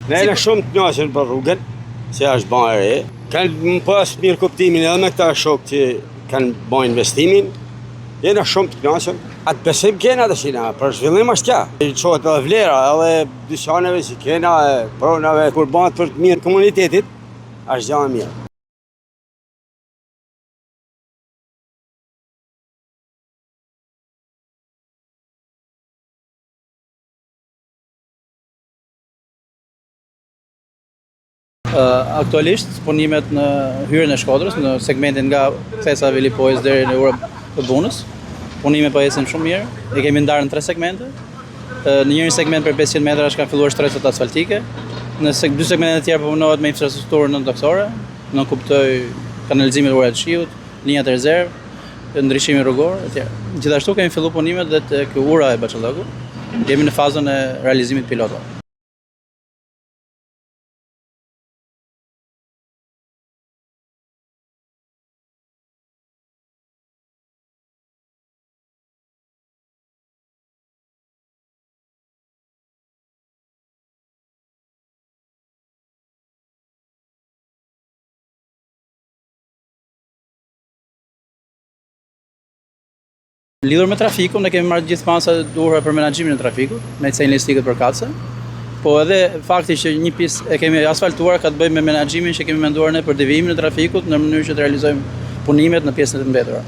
Ne jena shumë të kënaqur për rrugën, se është bën e re. Kanë pas mirë kuptimin edhe me këta shokë që kanë bën investimin. Jena shumë të kënaqur. Atë besim kena tash na, për zhvillim është kja. Çohet edhe vlera, edhe dyqaneve që kena, pronave kur bëhet për të mirë komunitetit, është gjë e mirë. Aktualisht punimet në hyrjen e Shkodrës, në segmentin nga Thesa Vilipojës deri në Ura të Bunës, punimet po ecin shumë mirë. E kemi ndarë në 3 segmente. Në njërin segment për 500 metrash kanë filluar shtresat asfaltike. Në 2 segmentet e tjera po punohet me infrastrukturën nëntoksore, në kuptoj kanalizimin e urat të shiut, linjat e rezervë, ndryshimin rrugor etj. Gjithashtu kemi filluar punimet dhe tek ura e Baçallëku. Jemi në fazën e realizimit pilotave. Lidhur me trafikun, ne kemi marrë gjithë masa e duhura për menaxhimin e trafikut, me cejlistikët përkatëse. Po edhe fakti që një pistë e kemi asfaltuar ka të bëjë me menaxhimin që kemi menduar ne për devijimin e trafikut në mënyrë që të realizojmë punimet në pjesën e mbetura.